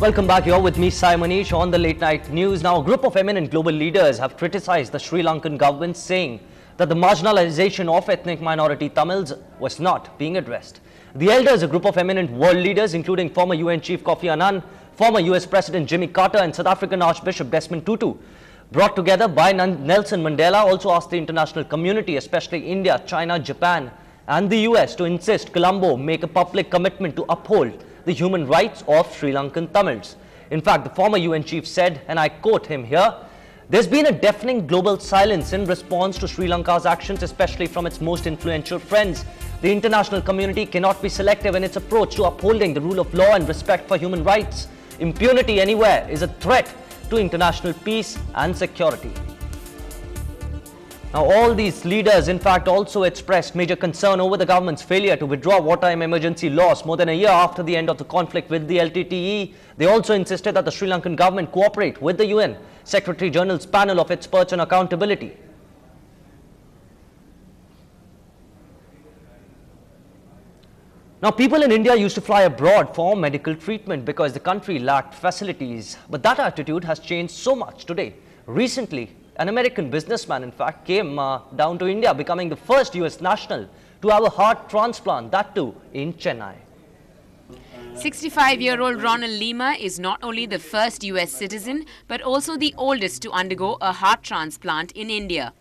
Welcome back. You're with me, Sai Manish, on the Late Night News. Now, a group of eminent global leaders have criticized the Sri Lankan government, saying that the marginalization of ethnic minority Tamils was not being addressed. The elders, a group of eminent world leaders, including former UN Chief Kofi Annan, former US President Jimmy Carter and South African Archbishop Desmond Tutu, brought together by Nelson Mandela, also asked the international community, especially India, China, Japan and the US, to insist Colombo make a public commitment to uphold the human rights of Sri Lankan Tamils. In fact, the former UN chief said, and I quote him here, "There's been a deafening global silence in response to Sri Lanka's actions, especially from its most influential friends. The international community cannot be selective in its approach to upholding the rule of law and respect for human rights. Impunity anywhere is a threat to international peace and security." Now, all these leaders, in fact, also expressed major concern over the government's failure to withdraw wartime emergency laws more than a year after the end of the conflict with the LTTE. They also insisted that the Sri Lankan government cooperate with the UN Secretary General's panel of experts on accountability. Now, people in India used to fly abroad for medical treatment because the country lacked facilities. But that attitude has changed so much today. Recently, an American businessman, in fact, came down to India, becoming the first US national to have a heart transplant, that too in Chennai. 65-year-old Ronald Lima is not only the first US citizen, but also the oldest to undergo a heart transplant in India.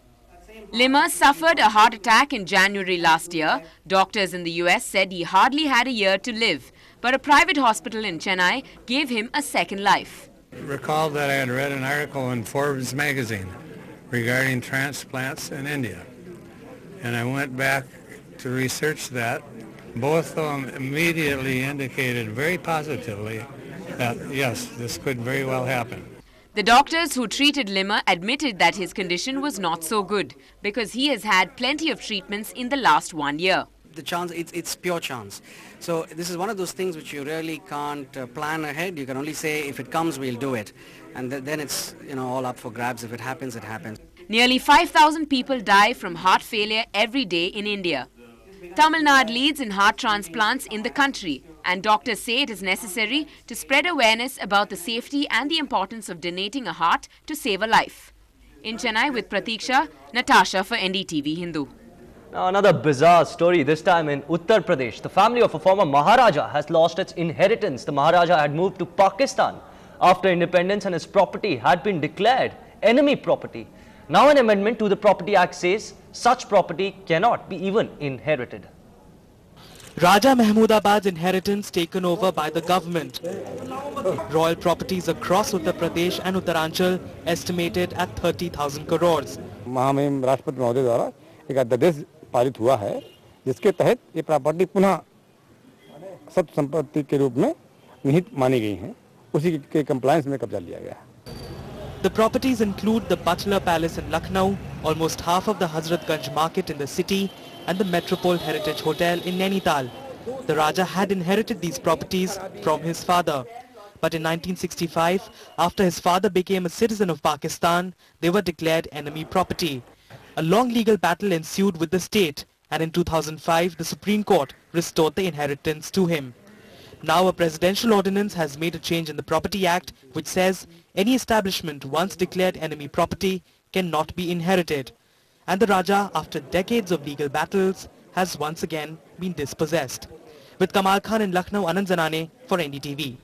Lima suffered a heart attack in January last year. Doctors in the US said he hardly had a year to live, but a private hospital in Chennai gave him a second life. Recall that I had read an article in Forbes magazine regarding transplants in India, and I went back to research that. Both of them immediately indicated very positively that yes, this could very well happen. The doctors who treated Lima admitted that his condition was not so good because he has had plenty of treatments in the last 1 year. The chance, it's pure chance. So this is one of those things which you really can't plan ahead. You can only say if it comes, we'll do it. And then it's, all up for grabs. If it happens, it happens. Nearly 5,000 people die from heart failure every day in India. Tamil Nadu leads in heart transplants in the country, and doctors say it is necessary to spread awareness about the safety and the importance of donating a heart to save a life. In Chennai with Pratiksha, Natasha for NDTV Hindu. Now, another bizarre story, this time in Uttar Pradesh. The family of a former Maharaja has lost its inheritance. The Maharaja had moved to Pakistan after independence and his property had been declared enemy property. Now, an amendment to the Property Act says such property cannot be even inherited. Raja Mahmudabad's inheritance taken over by the government. Royal properties across Uttar Pradesh and Uttaranchal estimated at 30,000 crores. महामहिम राष्ट्रपति महोदय द्वारा एक अध्यादेश पारित हुआ है जिसके तहत ये प्रॉपर्टी पुनः सब संपत्ति के रूप में निहित मानी गई हैं, उसी के कंप्लायंस में कब्जा लिया गया है. The properties include the Butler Palace in Lucknow, almost half of the Hazratganj market in the city and the Metropole Heritage Hotel in Nainital. The Raja had inherited these properties from his father. But in 1965, after his father became a citizen of Pakistan, they were declared enemy property. A long legal battle ensued with the state, and in 2005, the Supreme Court restored the inheritance to him. Now a presidential ordinance has made a change in the Property Act, which says any establishment once declared enemy property cannot be inherited. And the Raja, after decades of legal battles, has once again been dispossessed. With Kamal Khan in Lucknow, Anand Zanane for NDTV.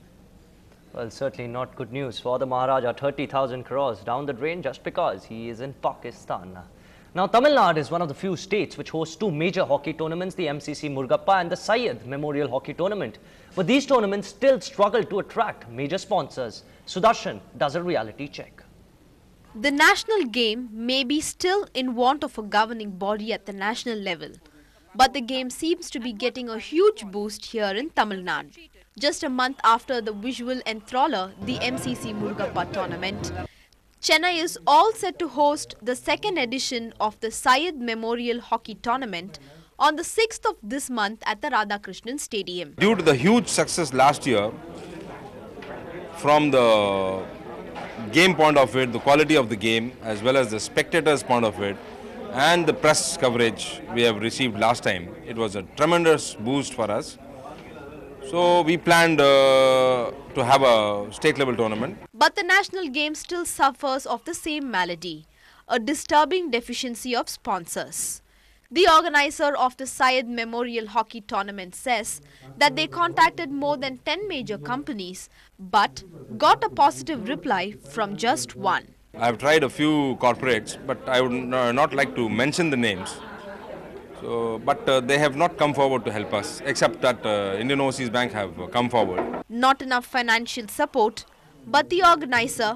Well, certainly not good news for the Maharaja. 30,000 crores down the drain just because he is in Pakistan. Now, Tamil Nadu is one of the few states which hosts two major hockey tournaments, the MCC Murugappa and the Syed Memorial Hockey Tournament. But these tournaments still struggle to attract major sponsors. Sudarshan does a reality check. The national game may be still in want of a governing body at the national level. But the game seems to be getting a huge boost here in Tamil Nadu. Just a month after the visual enthroller, the MCC Murugappa tournament, Chennai is all set to host the second edition of the Syed Memorial Hockey Tournament on the 6th of this month at the Radhakrishnan Stadium. Due to the huge success last year, from the game point of it, the quality of the game, as well as the spectators' point of it, and the press coverage we have received last time, it was a tremendous boost for us. So we planned to have a state level tournament. But the national game still suffers of the same malady, a disturbing deficiency of sponsors. The organizer of the Syed Memorial Hockey Tournament says that they contacted more than 10 major companies but got a positive reply from just one. I have tried a few corporates, but I would not like to mention the names. So, but they have not come forward to help us, except that Indian Overseas Bank have come forward. Not enough financial support, but the organizer,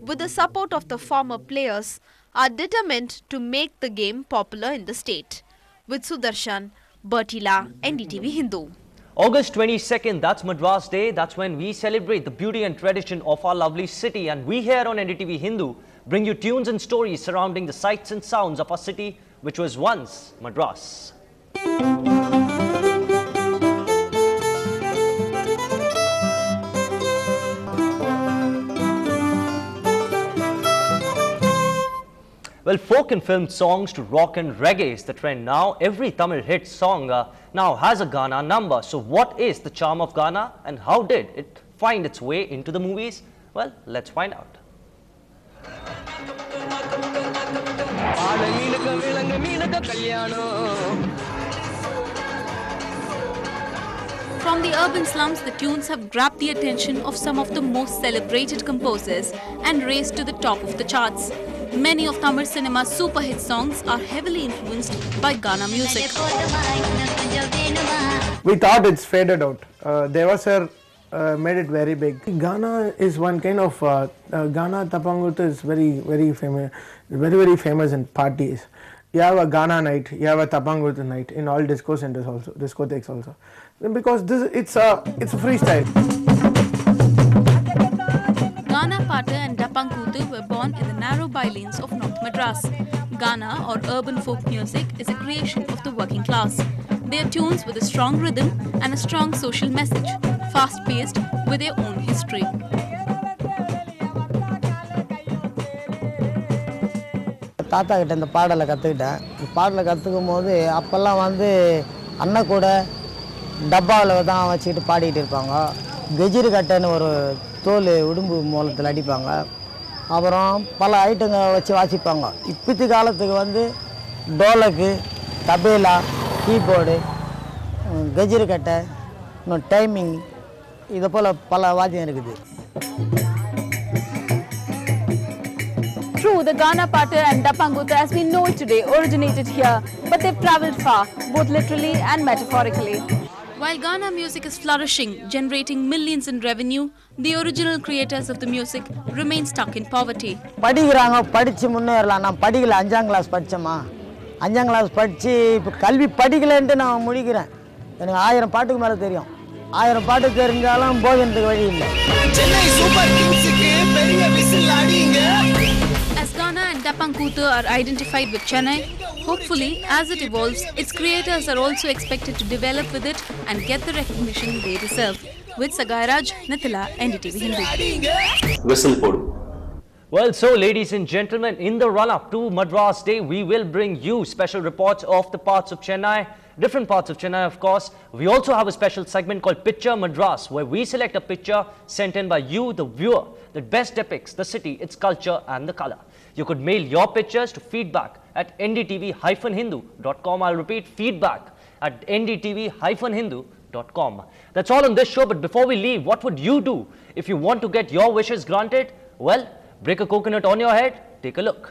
with the support of the former players, are determined to make the game popular in the state. With Sudarshan, Bertila, NDTV Hindu. August 22nd, that's Madras Day. That's when we celebrate the beauty and tradition of our lovely city. And we here on NDTV Hindu bring you tunes and stories surrounding the sights and sounds of our city, which was once Madras. Well, folk and film songs to rock and reggae is the trend now. Every Tamil hit song now has a Ghana number. So what is the charm of Ghana and how did it find its way into the movies? Well, let's find out. From the urban slums, the tunes have grabbed the attention of some of the most celebrated composers and raised to the top of the charts. Many of Tamil cinema's super hit songs are heavily influenced by Ghana music. We thought it's faded out. Deva sir made it very big. Ghana is one kind of Ghana Tapangut is very famous in parties. You have a Ghana night, you have a Tapangut night in all disco centers also, discotheques also. Because it's a freestyle. Ghana Pata and Dapankutu were born in the narrow bylanes of North Madras. Ghana, or urban folk music, is a creation of the working class. They are tunes with a strong rhythm and a strong social message, fast-paced with their own history. தாத்தா கிட்ட இந்த பாடலை கற்றுக்கிட்டேன். இந்த பாடலை கற்றுக்கும் போது அப்போல்லாம் வந்து அண்ணன் கூட டப்பாவில் தான் வச்சுக்கிட்டு பாடிக்கிட்டு இருப்பாங்க. கெஜிரு கட்டைன்னு ஒரு தோல் உடும்பு மூலத்தில் அடிப்பாங்க. அப்புறம் பல ஐட்டங்க வச்சு வாசிப்பாங்க. இப்பத்தி காலத்துக்கு வந்து டோலக்கு, தபேலா, கீபோர்டு, கெஜிரு கட்டை, இன்னும் டைமிங் இதை போல் பல வாத்தியம் இருக்குது. True, the Ghana Pata and Dapanguta as we know it today originated here, but they've travelled far, both literally and metaphorically. While Ghana music is flourishing, generating millions in revenue, the original creators of the music remain stuck in poverty. படிக்கிறாங்க, படிச்சு முன்னேறலாம். நான் படிக்கல, 5ஆம் class படிச்சேமா. 5ஆம் class படிச்சு இப்போ கல்வி படிக்கலன்ட்டு நான் முடிக்கிறேன். எனக்கு 1000 பாட்டுக்கு மேலே தெரியும். 1000 பாட்டு தெரிஞ்சாலும் போஜனத்துக்கு வழி இல்லை. சென்னை சூப்பர் கிங்ஸ்க்கு பெரிய விசில் அடிங்க. As Ghana and Dapankutu are identified with Chennai, hopefully, as it evolves, its creators are also expected to develop with it and get the recognition they deserve. With Sagairaj, Nithila, NDTV Hindu. Whistle podu. Well, so ladies and gentlemen, in the run-up to Madras Day, we will bring you special reports of the parts of Chennai, different parts of Chennai, of course. We also have a special segment called Picture Madras, where we select a picture sent in by you, the viewer, that best depicts the city, its culture and the color. You could mail your pictures to feedback@ndtv-hindu.com. I'll repeat, feedback@ndtv-hindu.com. That's all on this show, but before we leave, what would you do if you want to get your wishes granted? Well, break a coconut on your head, take a look.